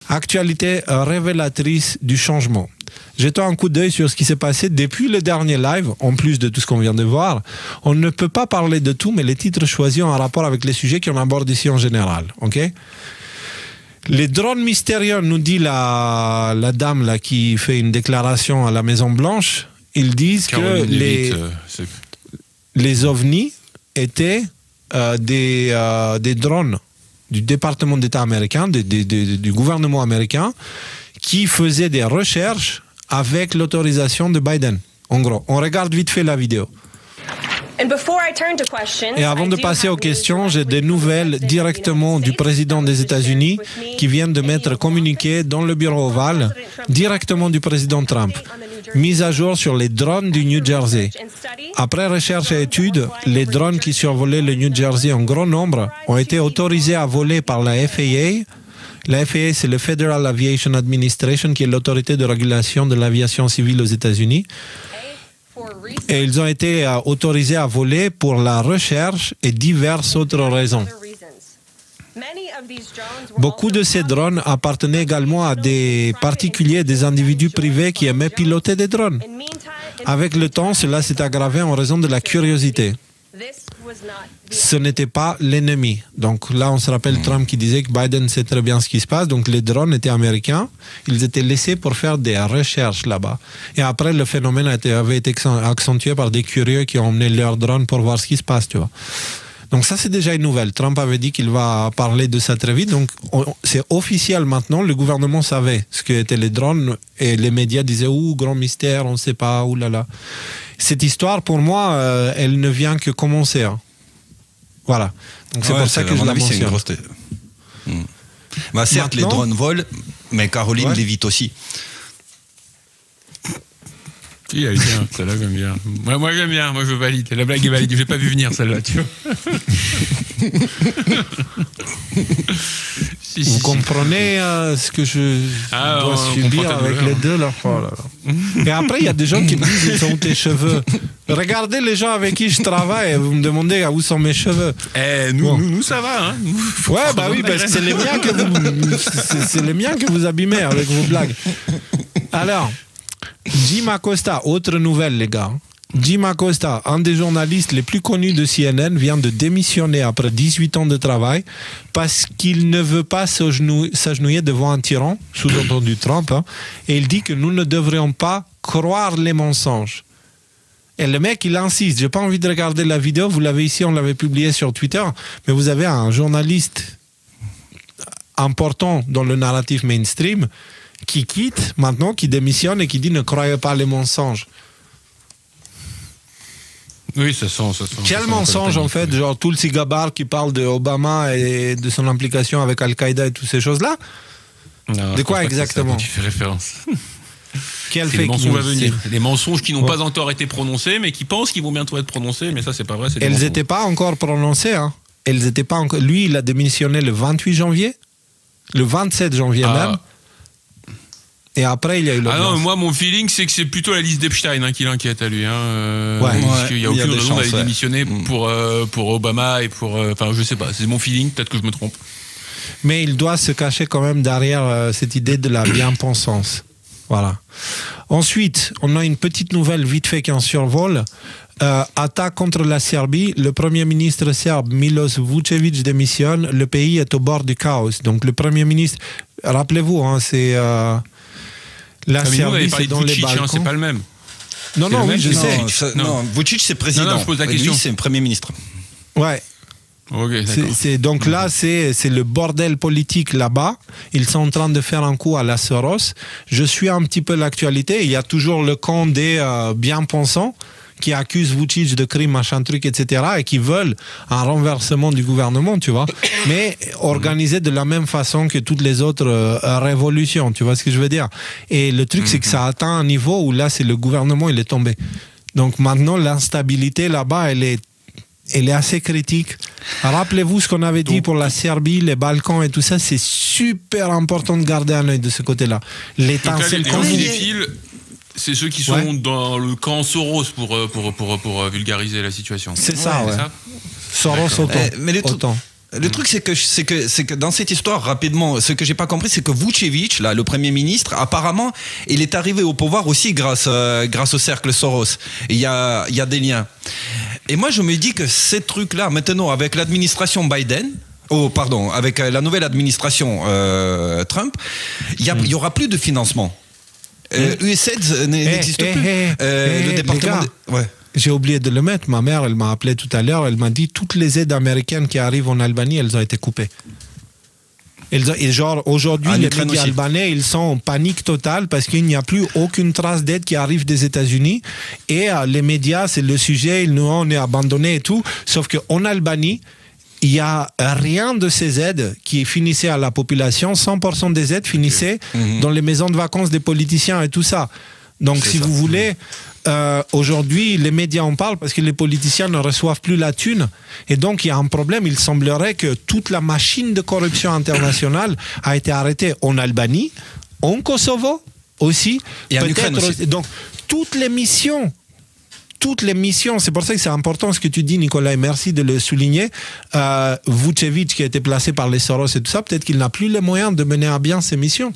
Actualité révélatrice du changement. Jetons un coup d'œil sur ce qui s'est passé depuis le dernier live, en plus de tout ce qu'on vient de voir. On ne peut pas parler de tout, mais les titres choisis ont un rapport avec les sujets qu'on aborde ici en général. Ok ? Les drones mystérieux, nous dit la dame là, qui fait une déclaration à la Maison-Blanche. Ils disent Caroline que les ovnis étaient des drones du département d'État américain, du gouvernement américain, qui faisaient des recherches avec l'autorisation de Biden. En gros, on regarde vite fait la vidéo. Et avant de passer aux questions, j'ai des nouvelles directement du président des États-Unis qui vient de mettre communiqué dans le bureau ovale, directement du président Trump. Mise à jour sur les drones du New Jersey. Après recherche et études, les drones qui survolaient le New Jersey en grand nombre ont été autorisés à voler par la FAA. La FAA, c'est le Federal Aviation Administration, qui est l'autorité de régulation de l'aviation civile aux États-Unis. Et ils ont été autorisés à voler pour la recherche et diverses autres raisons. Beaucoup de ces drones appartenaient également à des particuliers, des individus privés qui aimaient piloter des drones. Avec le temps, cela s'est aggravé en raison de la curiosité. Ce n'était pas l'ennemi. Donc là, on se rappelle Trump qui disait que Biden sait très bien ce qui se passe. Donc les drones étaient américains. Ils étaient laissés pour faire des recherches là-bas. Et après, le phénomène avait été accentué par des curieux qui ont emmené leurs drones pour voir ce qui se passe, tu vois. Donc ça, c'est déjà une nouvelle. Trump avait dit qu'il va parler de ça très vite. Donc c'est officiel maintenant. Le gouvernement savait ce qu'étaient les drones et les médias disaient « Ouh, grand mystère, on ne sait pas, ouh là là ». Cette histoire, pour moi, elle ne vient que commencer. Hein. Voilà. Donc c'est pour ça que je la mentionne. Bah, certes, maintenant, les drones volent, mais Caroline l'évite aussi. Si, elle est bien, celle-là j'aime bien. Moi j'aime bien, moi je valide. La blague est valide, je l'ai pas vu venir celle-là, tu vois. Vous comprenez ce que je dois subir avec les deux là. Oh là là. Et après, il y a des gens qui me disent, ils sont où tes cheveux? Regardez les gens avec qui je travaille et vous me demandez où sont mes cheveux. Nous ça va. Hein. Ouais, bah oui, parce que c'est les miens que vous abîmez avec vos blagues. Alors, Jim Acosta, autre nouvelle les gars. Jim Acosta, un des journalistes les plus connus de CNN, vient de démissionner après 18 ans de travail parce qu'il ne veut pas s'agenouiller devant un tyran, sous-entendu Trump, hein, et il dit que nous ne devrions pas croire les mensonges. Et le mec, il insiste. J'ai pas envie de regarder la vidéo, vous l'avez ici, on l'avait publié sur Twitter, mais vous avez un journaliste important dans le narratif mainstream qui quitte maintenant, qui démissionne et qui dit ne croyez pas les mensonges. Oui, ça sent. Quel mensonge en fait, genre Tulsi Gabbard qui parle d'Obama et de son implication avec Al-Qaïda et toutes ces choses-là. Non, de quoi exactement tu fais référence. Quel fake news à venir. Les mensonges qui n'ont pas encore été prononcés, mais qui pensent qu'ils vont bientôt être prononcés, mais ça c'est pas vrai. Elles n'étaient pas encore prononcées. Hein. Elles étaient pas encore. Lui, il a démissionné le 28 janvier, le 27 janvier même. Et après, il y a eu l'audience. Ah non, moi, mon feeling, c'est que c'est plutôt la liste d'Epstein qui l'inquiète à lui. Parce qu'il n'y a aucune raison d'aller démissionner pour Obama et pour... Enfin, je sais pas, c'est mon feeling, peut-être que je me trompe. Mais il doit se cacher quand même derrière cette idée de la bien-pensance. Voilà. Ensuite, on a une petite nouvelle vite fait qui en survole. Attaque contre la Serbie. Le premier ministre serbe Milos Vučević démissionne. Le pays est au bord du chaos. Donc le premier ministre... Rappelez-vous, hein, c'est... La Serbie, c'est dans les Balkans. C'est pas le même. Non, oui, je sais. Non, Vučić, c'est président. Non, je pose la question. Lui, c'est premier ministre. Ouais. Okay, donc là, c'est le bordel politique là-bas. Ils sont en train de faire un coup à la Soros. Je suis un petit peu l'actualité. Il y a toujours le camp des bien-pensants qui accusent Vučić de crimes, machin truc, etc. et qui veulent un renversement du gouvernement, tu vois, mais organisé de la même façon que toutes les autres révolutions, tu vois ce que je veux dire. Et le truc, c'est que ça atteint un niveau où là, c'est le gouvernement, il est tombé. Donc maintenant, l'instabilité là-bas, elle est assez critique. Rappelez-vous ce qu'on avait dit pour la Serbie, les Balkans et tout ça, c'est super important de garder un œil de ce côté-là. L'étincelle continue. C'est ceux qui sont dans le camp Soros pour vulgariser la situation. C'est ça, ouais. Soros autant. Mais Le truc, c'est que dans cette histoire, rapidement, ce que j'ai pas compris, c'est que Vučević, là, le Premier ministre, apparemment, il est arrivé au pouvoir aussi grâce au cercle Soros. Il y a des liens. Et moi, je me dis que ces trucs-là, maintenant, avec l'administration Biden, avec la nouvelle administration Trump, il y aura plus de financement. USAID n'existe plus. Le département. J'ai oublié de le mettre. Ma mère, elle m'a appelé tout à l'heure. Elle m'a dit toutes les aides américaines qui arrivent en Albanie, elles ont été coupées. Et genre, aujourd'hui, les médias albanais, ils sont en panique totale parce qu'il n'y a plus aucune trace d'aide qui arrive des États-Unis. Et les médias, c'est le sujet, nous, on est abandonnés et tout. Sauf qu'en Albanie, il n'y a rien de ces aides qui finissaient à la population. 100% des aides finissaient dans les maisons de vacances des politiciens et tout ça. Donc, si vous voulez, aujourd'hui, les médias en parlent parce que les politiciens ne reçoivent plus la thune. Et donc, il y a un problème. Il semblerait que toute la machine de corruption internationale a été arrêtée en Albanie, en Kosovo aussi. Et en Ukraine aussi. Donc, toutes les missions, c'est pour ça que c'est important ce que tu dis, Nicolas, et merci de le souligner. Vučević, qui a été placé par les Soros et tout ça, peut-être qu'il n'a plus les moyens de mener à bien ses missions.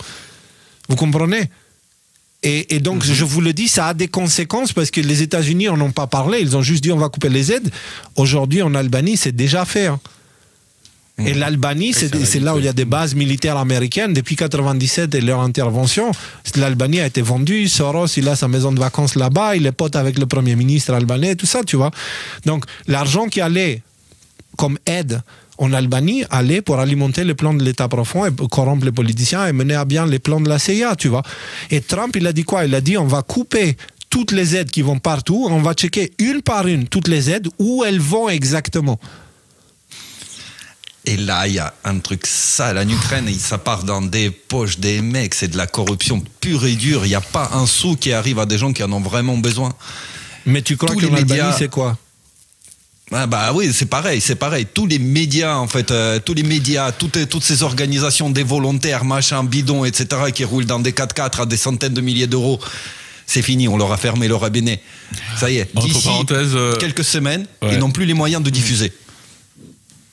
Vous comprenez ? Et donc, je vous le dis, ça a des conséquences parce que les États-Unis n'en ont pas parlé. Ils ont juste dit on va couper les aides. Aujourd'hui, en Albanie, c'est déjà fait. Hein. Et l'Albanie, c'est là où il y a des bases militaires américaines. Depuis 1997 et leur intervention, l'Albanie a été vendue. Soros, il a sa maison de vacances là-bas. Il est pote avec le Premier ministre albanais, tout ça, tu vois. Donc, l'argent qui allait comme aide en Albanie allait pour alimenter les plans de l'État profond et corrompre les politiciens et mener à bien les plans de la CIA, tu vois. Et Trump, il a dit quoi? Il a dit on va couper toutes les aides qui vont partout, on va checker une par une toutes les aides, où elles vont exactement. Et là, il y a un truc sale en Ukraine, et ça part dans des poches des mecs, c'est de la corruption pure et dure. Il n'y a pas un sou qui arrive à des gens qui en ont vraiment besoin. Mais tu crois que l'Albanie, c'est quoi? Ah bah oui, c'est pareil. Tous les médias, en fait, toutes ces organisations des volontaires, machin, bidons, etc., qui roulent dans des 4x4 à des centaines de milliers d'euros, c'est fini, on leur a fermé le robinet. Ça y est, d'ici quelques semaines, ils n'ont plus les moyens de diffuser.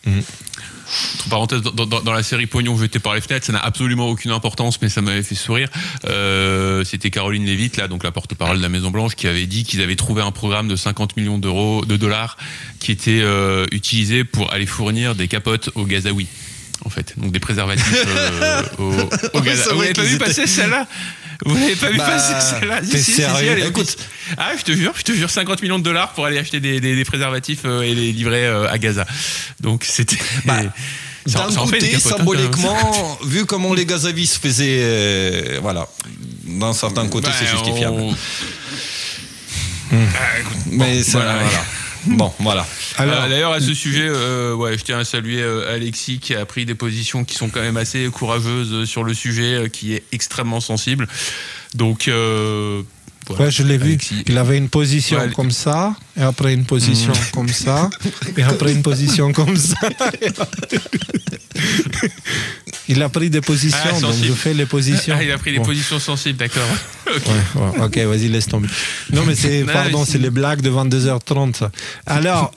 Entre parenthèses, dans la série Pognon jeté par les fenêtres, ça n'a absolument aucune importance, mais ça m'avait fait sourire. C'était Caroline Levitt, là, donc la porte-parole de la Maison Blanche, qui avait dit qu'ils avaient trouvé un programme de 50 millions de dollars qui était utilisé pour aller fournir des capotes aux Gazaouis, en fait. Donc des préservatifs aux Gazaouis. Vous n'avez pas vu passer celle-là? Vous n'avez pas vu passer celle-là? T'es sérieux? Écoute, je te jure, 50 millions de dollars pour aller acheter des préservatifs et les livrer à Gaza. Donc c'était... D'un côté, symboliquement, vu comment les Gazavis se faisaient, voilà, d'un certain côté, c'est justifiable. Mais ça, voilà. Bon, voilà. Alors, d'ailleurs, à ce sujet, je tiens à saluer Alexis qui a pris des positions qui sont quand même assez courageuses sur le sujet, qui est extrêmement sensible. Donc, voilà, je l'ai vu. Il avait une position comme ça, et après une position comme ça, et après une position comme ça. Il a pris des positions, donc je fais les positions. Il a pris des positions sensibles, d'accord. Ok, vas-y, laisse tomber. Non, mais c'est les blagues de 22h30. Ça. Alors,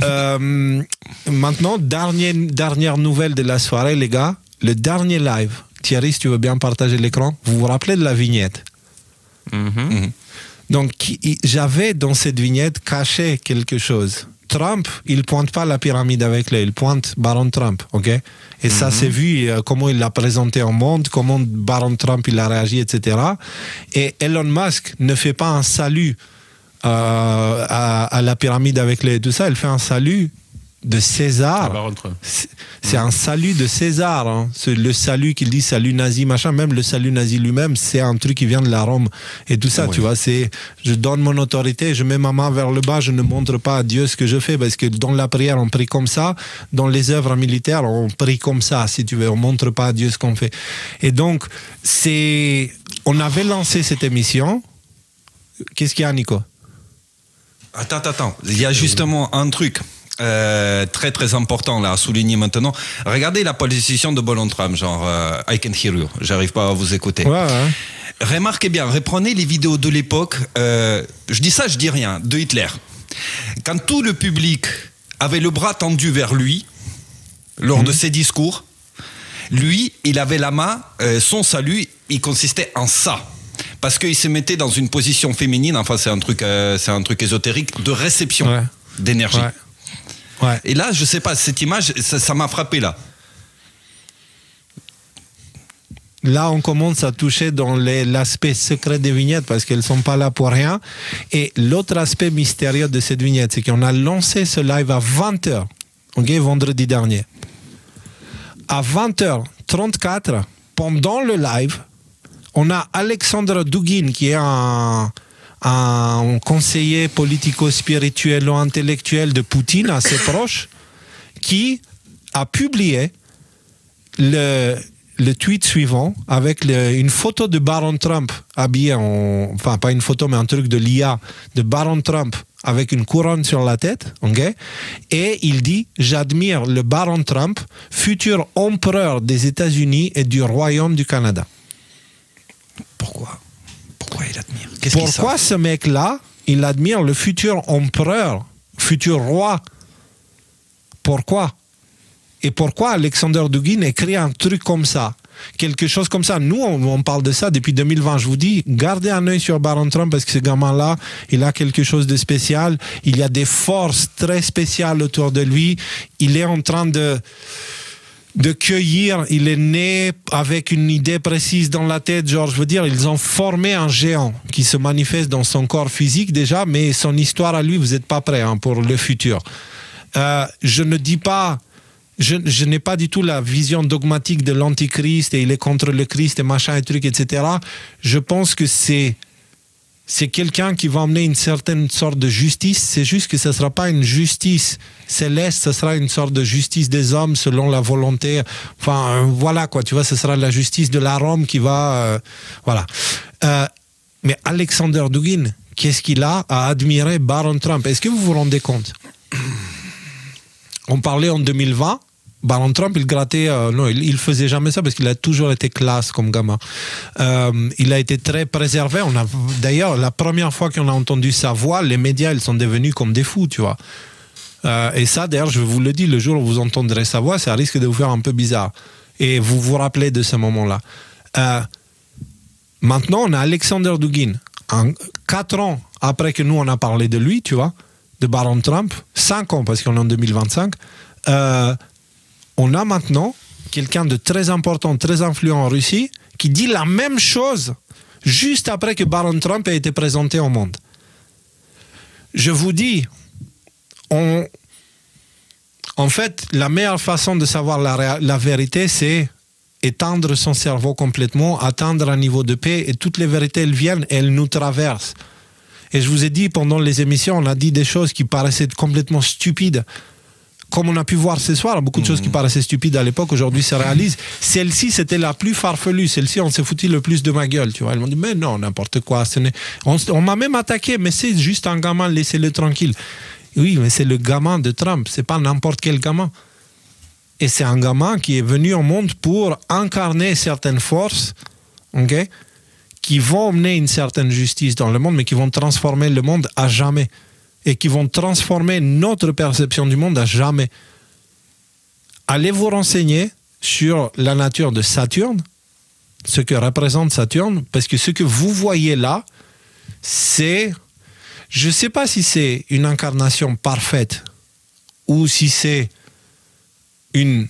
maintenant, dernière nouvelle de la soirée, les gars. Le dernier live. Thierry, si tu veux bien partager l'écran. Vous vous rappelez de la vignette? Donc, j'avais dans cette vignette caché quelque chose. Trump, il pointe pas la pyramide avec lui, il pointe Baron Trump, ok? Et ça, c'est vu comment il l'a présenté au monde, comment Baron Trump il a réagi, etc. Et Elon Musk ne fait pas un salut à la pyramide avec lui et tout ça, il fait un salut de César. C'est un salut de César. Hein. C'est le salut qu'il dit, salut nazi, machin. Même le salut nazi lui-même, c'est un truc qui vient de la Rome. Et tout ça, tu vois, c'est je donne mon autorité, je mets ma main vers le bas, je ne montre pas à Dieu ce que je fais. Parce que dans la prière, on prie comme ça. Dans les œuvres militaires, on prie comme ça, si tu veux. On ne montre pas à Dieu ce qu'on fait. Et donc, on avait lancé cette émission. Qu'est-ce qu'il y a, Nico? Attends. Il y a justement un truc. Très très important là à souligner maintenant. Regardez la position de Donald Trump, genre I can hear you, j'arrive pas à vous écouter. Remarquez bien, reprenez les vidéos de l'époque, je dis ça, je dis rien, de Hitler. Quand tout le public avait le bras tendu vers lui, lors de ses discours, lui, il avait la main, son salut, il consistait en ça. Parce qu'il se mettait dans une position féminine, enfin c'est un truc ésotérique, de réception d'énergie. Ouais. Et là, je sais pas, cette image, ça m'a frappé là. Là, on commence à toucher dans l'aspect secret des vignettes parce qu'elles ne sont pas là pour rien. Et l'autre aspect mystérieux de cette vignette, c'est qu'on a lancé ce live à 20h, vendredi dernier. À 20h34, pendant le live, on a Alexandre Dugin, qui est un conseiller politico-spirituel ou intellectuel de Poutine, assez proche, qui a publié le tweet suivant avec une photo de Baron Trump habillé enfin pas une photo mais un truc de l'IA de Baron Trump avec une couronne sur la tête, et il dit « J'admire le Baron Trump, futur empereur des États-Unis et du Royaume du Canada. » Pourquoi il admire? Pourquoi ce mec-là, il admire le futur empereur, futur roi? Pourquoi? Et pourquoi Alexander Dugin écrit un truc comme ça? Quelque chose comme ça. Nous, on parle de ça depuis 2020. Je vous dis, gardez un œil sur Baron Trump parce que ce gamin-là, il a quelque chose de spécial. Il y a des forces très spéciales autour de lui. Il est en train de cueillir. Il est né avec une idée précise dans la tête. Genre, je veux dire, ils ont formé un géant qui se manifeste dans son corps physique déjà, mais son histoire à lui, vous n'êtes pas prêts pour le futur. Je ne dis pas... Je n'ai pas du tout la vision dogmatique de l'antichrist et il est contre le Christ et machin et truc, etc. Je pense que c'est quelqu'un qui va emmener une certaine sorte de justice. C'est juste que ce ne sera pas une justice céleste, ce sera une sorte de justice des hommes selon la volonté. Enfin, voilà quoi, tu vois, ce sera la justice de la Rome qui va... voilà. Mais Alexander Dugin, qu'est-ce qu'il a à admirer Baron Trump? Est-ce que vous vous rendez compte? On parlait en 2020, Baron Trump, il grattait... non, il faisait jamais ça parce qu'il a toujours été classe comme gamin. Il a été très préservé. D'ailleurs, la première fois qu'on a entendu sa voix, les médias, ils sont devenus comme des fous, tu vois. Et ça, d'ailleurs, je vous le dis, le jour où vous entendrez sa voix, ça risque de vous faire un peu bizarre. Et vous vous rappelez de ce moment-là. Maintenant, on a Alexander Dugin. 4 ans après que nous, on a parlé de lui, tu vois, de Baron Trump, 5 ans parce qu'on est en 2025, on a maintenant quelqu'un de très important, très influent en Russie qui dit la même chose juste après que Baron Trump a été présenté au monde. Je vous dis, en fait, la meilleure façon de savoir la vérité, c'est éteindre son cerveau complètement, atteindre un niveau de paix et toutes les vérités, elles viennent et elles nous traversent. Et je vous ai dit, pendant les émissions, on a dit des choses qui paraissaient complètement stupides. Comme on a pu voir ce soir, beaucoup de choses qui paraissaient stupides à l'époque, aujourd'hui se réalisent. Celle-ci, c'était la plus farfelue. Celle-ci, on s'est foutu le plus de ma gueule. Tu vois. Ils m'ont dit, mais non, n'importe quoi. On m'a même attaqué, mais c'est juste un gamin, laissez-le tranquille. Oui, mais c'est le gamin de Trump. C'est pas n'importe quel gamin. Et c'est un gamin qui est venu au monde pour incarner certaines forces, qui vont emmener une certaine justice dans le monde, mais qui vont transformer le monde à jamais. Et qui vont transformer notre perception du monde à jamais. Allez vous renseigner sur la nature de Saturne, ce que représente Saturne, parce que ce que vous voyez là, c'est... Je ne sais pas si c'est une incarnation parfaite ou si c'est une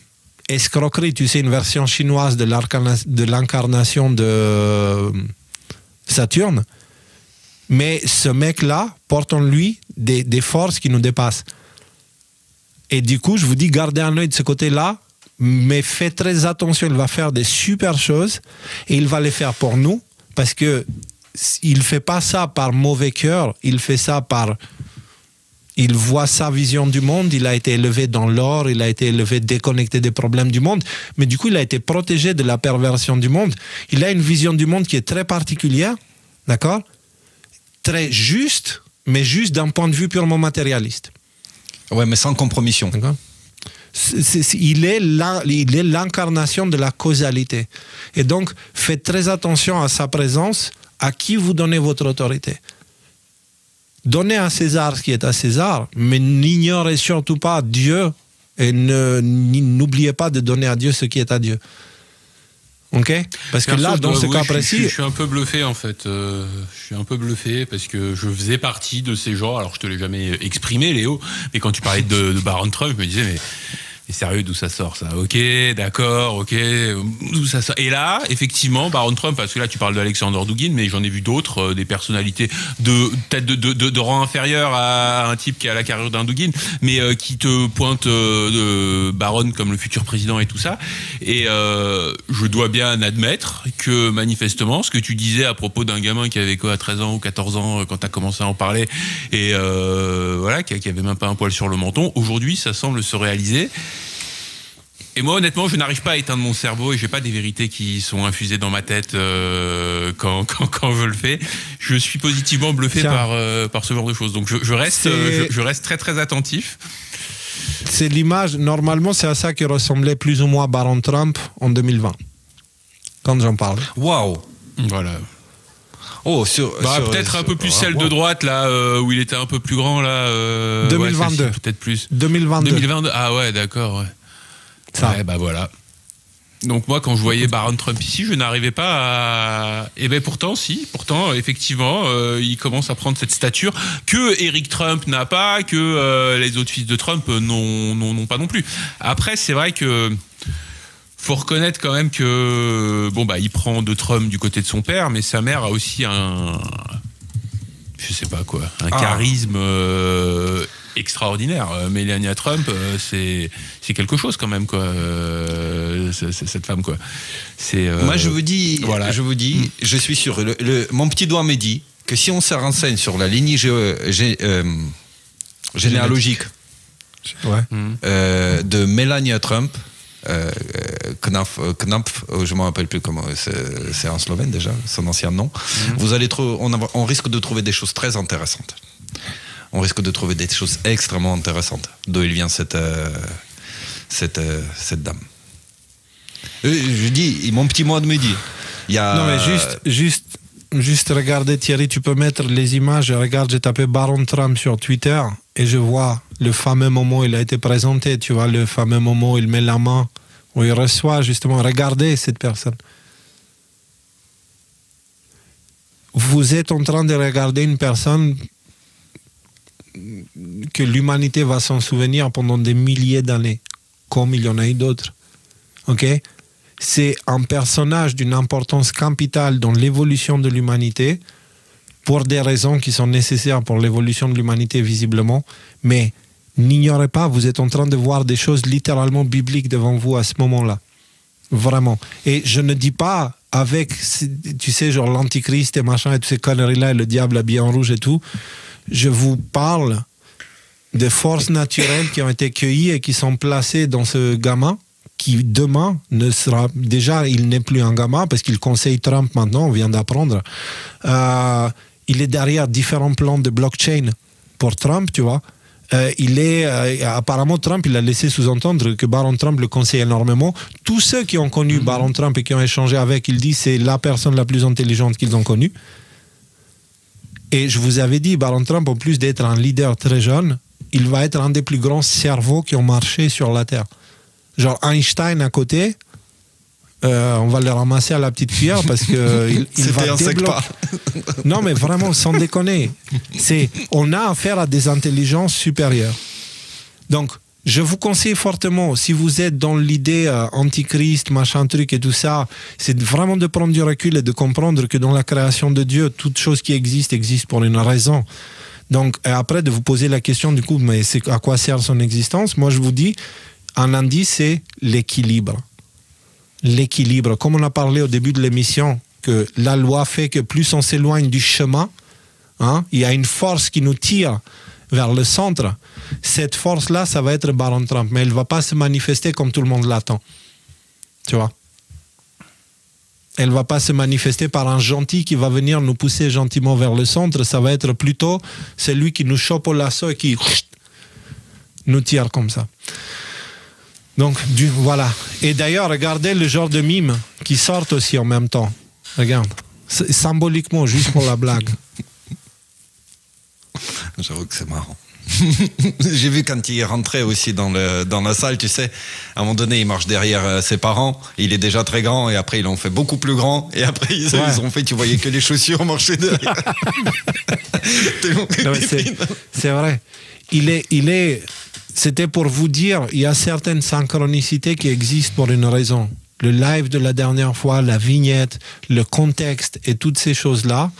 escroquerie, tu sais, une version chinoise de l'incarnation de Saturne. Mais ce mec-là porte en lui des forces qui nous dépassent. Et du coup, je vous dis, gardez un œil de ce côté-là, mais faites très attention, il va faire des super choses et il va les faire pour nous, parce que il ne fait pas ça par mauvais cœur, il fait ça par... Il voit sa vision du monde, il a été élevé dans l'or, il a été élevé déconnecté des problèmes du monde, mais du coup, il a été protégé de la perversion du monde. Il a une vision du monde qui est très particulière, d'accord ? Très juste, mais juste d'un point de vue purement matérialiste. Ouais, mais sans compromission. D'accord ? Il est l'incarnation de la causalité. Et donc, faites très attention à sa présence, à qui vous donnez votre autorité. Donnez à César ce qui est à César, mais n'ignorez surtout pas Dieu Et n'oubliez pas de donner à Dieu ce qui est à Dieu. Ok? Parce que là, dans ce cas précis... Je suis un peu bluffé, en fait. Je suis un peu bluffé parce que je faisais partie de ces gens. Alors, je te l'ai jamais exprimé, Léo, mais quand tu parlais de Baron Trump, je me disais, mais sérieux, d'où ça sort, ça? Ok, d'accord, ok, d'où ça sort? Et là, effectivement, Baron Trump, parce que là, tu parles d'Alexander Dugin, mais j'en ai vu d'autres, des personnalités peut-être de rang inférieur à un type qui a la carrure d'un Dugin, mais qui te pointe Baron comme le futur président et tout ça. Et je dois bien admettre que, manifestement, ce que tu disais à propos d'un gamin qui avait quoi, 13 ans ou 14 ans, quand tu as commencé à en parler, et voilà, qui avait même pas un poil sur le menton, aujourd'hui, ça semble se réaliser. Et moi, honnêtement, je n'arrive pas à éteindre mon cerveau et j'ai pas des vérités qui sont infusées dans ma tête quand je le fais. Je suis positivement bluffé par ce genre de choses. Donc, je reste très très attentif. C'est l'image. Normalement, c'est à ça que ressemblait plus ou moins Baron Trump en 2020, quand j'en parle. Waouh. Voilà. Oh, peut-être un peu plus celle de droite là où il était un peu plus grand là. 2022. Ouais, peut-être plus. 2022. Ah ouais, d'accord. Ouais. Ça. Ouais, bah voilà. Donc moi, quand je voyais Baron Trump ici, je n'arrivais pas à... Et ben pourtant, effectivement, il commence à prendre cette stature que Eric Trump n'a pas, que les autres fils de Trump n'ont pas non plus. Après, c'est vrai que faut reconnaître quand même que il prend de Trump du côté de son père, mais sa mère a aussi un charisme extraordinaire. Melania Trump, c'est quelque chose quand même, quoi. Cette femme, quoi. Moi, je vous dis, je suis sûr. Mon petit doigt me dit que si on se renseigne sur la lignée généalogique de Melania Trump, Knapf, je ne me rappelle plus comment c'est en slovène déjà, son ancien nom. Vous allez on risque de trouver des choses très intéressantes. On risque de trouver des choses extrêmement intéressantes. D'où il vient cette dame. Je dis, mon petit mot de me dit. Non mais juste regardez, Thierry, tu peux mettre les images. Regarde, j'ai tapé Baron Trump sur Twitter et je vois le fameux moment où il a été présenté. Tu vois, le fameux moment où il met la main, où il reçoit justement. Regardez cette personne. Vous êtes en train de regarder une personne que l'humanité va s'en souvenir pendant des milliers d'années, comme il y en a eu d'autres. Ok? C'est un personnage d'une importance capitale dans l'évolution de l'humanité, pour des raisons qui sont nécessaires pour l'évolution de l'humanité visiblement, mais n'ignorez pas, vous êtes en train de voir des choses littéralement bibliques devant vous à ce moment-là. Vraiment. Et je ne dis pas avec, tu sais, genre l'antichrist et machin et toutes ces conneries-là, et le diable habillé en rouge et tout. Je vous parle de forces naturelles qui ont été cueillies et qui sont placées dans ce gamin, qui demain ne sera... Déjà, il n'est plus un gamin parce qu'il conseille Trump maintenant, on vient d'apprendre. Il est derrière différents plans de blockchain pour Trump, tu vois. Apparemment, Trump, il a laissé sous-entendre que Baron Trump le conseille énormément. Tous ceux qui ont connu Baron Trump et qui ont échangé avec, il dit c'est la personne la plus intelligente qu'ils ont connue. Et je vous avais dit, Baron Trump, en plus d'être un leader très jeune, il va être un des plus grands cerveaux qui ont marché sur la Terre. Genre Einstein à côté, on va le ramasser à la petite cuillère parce que il va débloquer. Non mais vraiment, sans déconner. On a affaire à des intelligences supérieures. Donc, je vous conseille fortement, si vous êtes dans l'idée antichrist, machin truc et tout ça, c'est vraiment de prendre du recul et de comprendre que dans la création de Dieu, toute chose qui existe pour une raison. Donc, après, de vous poser la question du coup, mais c'est à quoi sert son existence? Moi, je vous dis, un indice, c'est l'équilibre. L'équilibre. Comme on a parlé au début de l'émission, que la loi fait que plus on s'éloigne du chemin, il y a une force qui nous tire vers le centre. Cette force-là, ça va être Baron Trump, mais elle ne va pas se manifester comme tout le monde l'attend. Tu vois? Elle ne va pas se manifester par un gentil qui va venir nous pousser gentiment vers le centre. Ça va être plutôt celui qui nous chope au lasso et qui nous tire comme ça. Donc, voilà. Et d'ailleurs, regardez le genre de mimes qui sortent aussi en même temps. Regarde. Symboliquement, juste pour la blague. J'avoue que c'est marrant. J'ai vu quand il rentrait aussi dans la salle, tu sais, à un moment donné, il marche derrière ses parents, il est déjà très grand, et après, ils l'ont fait beaucoup plus grand, et après, ils ont fait, tu voyais que les chaussures marchaient derrière. C'est vrai. C'était pour vous dire, il y a certaines synchronicités qui existent pour une raison. Le live de la dernière fois, la vignette, le contexte et toutes ces choses-là.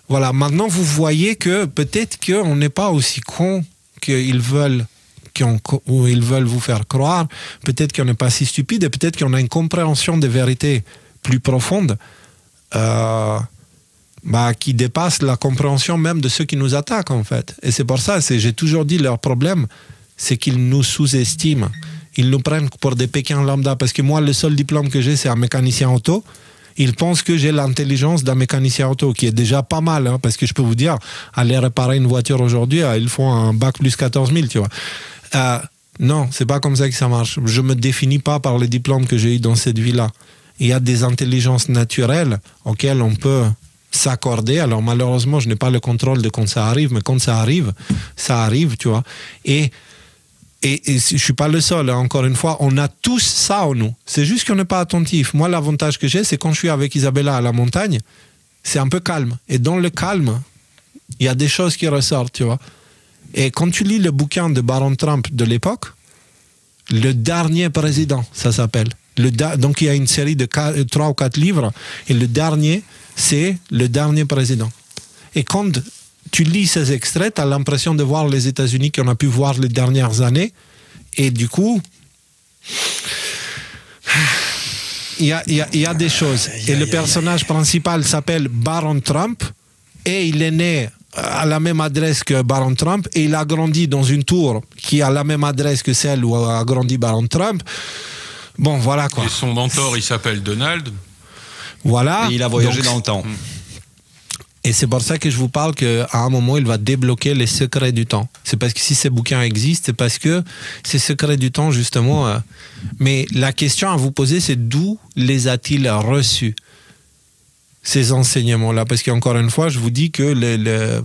Voilà, maintenant vous voyez que peut-être qu'on n'est pas aussi con qu'ils veulent vous faire croire. Peut-être qu'on n'est pas si stupide et peut-être qu'on a une compréhension des vérités plus profondes qui dépasse la compréhension même de ceux qui nous attaquent en fait. Et c'est pour ça, j'ai toujours dit, leur problème, c'est qu'ils nous sous-estiment. Ils nous prennent pour des Pékins lambda parce que moi, le seul diplôme que j'ai, c'est un mécanicien auto. Ils pensent que j'ai l'intelligence d'un mécanicien auto, qui est déjà pas mal, hein, parce que je peux vous dire, aller réparer une voiture aujourd'hui, ils font un bac plus 14 000, tu vois. Non, c'est pas comme ça que ça marche. Je me définis pas par les diplômes que j'ai eu dans cette vie-là. Il y a des intelligences naturelles auxquelles on peut s'accorder. Alors malheureusement, je n'ai pas le contrôle de quand ça arrive, mais quand ça arrive, tu vois. Et je ne suis pas le seul, hein. Encore une fois, on a tous ça en nous. C'est juste qu'on n'est pas attentif. Moi, l'avantage que j'ai, c'est quand je suis avec Isabella à la montagne, c'est un peu calme. Et dans le calme, il y a des choses qui ressortent, tu vois. Et quand tu lis le bouquin de Baron Trump de l'époque, Le dernier président, ça s'appelle. Donc il y a une série de 3 ou 4 livres, et le dernier, c'est Le dernier président. Et quand tu lis ces extraits, tu as l'impression de voir les États-Unis qu'on a pu voir les dernières années, et du coup, il y a des choses. Et le personnage principal s'appelle Baron Trump, et il est né à la même adresse que Baron Trump, et il a grandi dans une tour qui a la même adresse que celle où a grandi Baron Trump. Bon, voilà quoi. Et son mentor, il s'appelle Donald. Voilà. Et il a voyagé dans le temps. Et c'est pour ça que je vous parle qu'à un moment, il va débloquer les secrets du temps. C'est parce que si ces bouquins existent, c'est parce que ces secrets du temps, justement... Mais la question à vous poser, c'est d'où les a-t-il reçus, ces enseignements-là? Parce qu'encore une fois, je vous dis que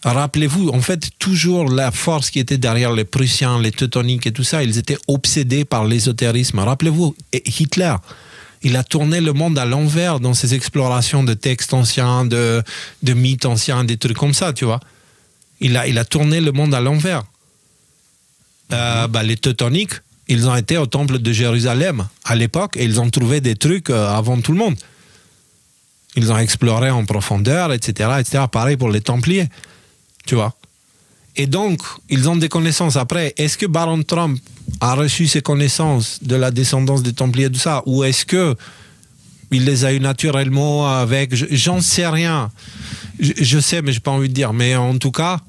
rappelez-vous, en fait, toujours la force qui était derrière les Prussiens, les Teutoniques et tout ça, ils étaient obsédés par l'ésotérisme. Rappelez-vous, Hitler, il a tourné le monde à l'envers dans ses explorations de textes anciens, de mythes anciens, des trucs comme ça, tu vois. Il a tourné le monde à l'envers. Les Teutoniques, ils ont été au temple de Jérusalem à l'époque et ils ont trouvé des trucs avant tout le monde. Ils ont exploré en profondeur, etc., etc. Pareil pour les Templiers, tu vois. Et donc, ils ont des connaissances. Après, est-ce que Baron Trump a reçu ses connaissances de la descendance des Templiers, tout ça, ou est-ce que il les a eu naturellement avec... J'en sais rien. Je sais, mais j'ai pas envie de dire. Mais en tout cas,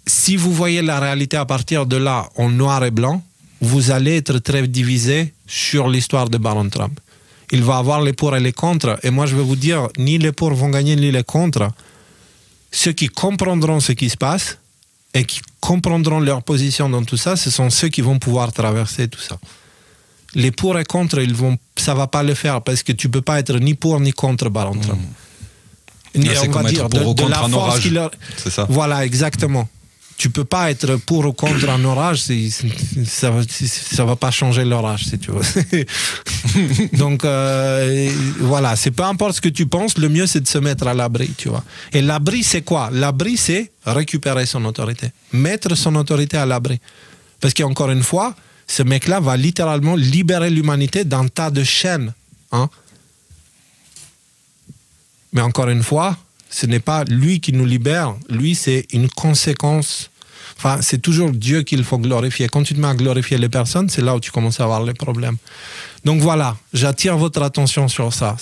si vous voyez la réalité à partir de là, en noir et blanc, vous allez être très divisé sur l'histoire de Baron Trump. Il va avoir les pour et les contre. Et moi, je vais vous dire, ni les pour vont gagner, ni les contre. Ceux qui comprendront ce qui se passe et qui comprendront leur position dans tout ça, ce sont ceux qui vont pouvoir traverser tout ça. Les pour et contre, ça ne va pas le faire parce que tu ne peux pas être ni pour ni contre Baron Trump. C'est comme être pour ou contre un orage. C'est ça. Voilà, exactement. Tu ne peux pas être pour ou contre un orage, ça ne va pas changer l'orage, si tu veux. Donc, voilà, c'est peu importe ce que tu penses, le mieux c'est de se mettre à l'abri, tu vois. Et l'abri, c'est quoi? L'abri, c'est récupérer son autorité, mettre son autorité à l'abri. Parce qu'encore une fois, ce mec-là va littéralement libérer l'humanité d'un tas de chaînes. Hein? Mais encore une fois, ce n'est pas lui qui nous libère, lui c'est une conséquence. Enfin, c'est toujours Dieu qu'il faut glorifier. Quand tu te mets à glorifier les personnes, c'est là où tu commences à avoir les problèmes. Donc voilà, j'attire votre attention sur ça.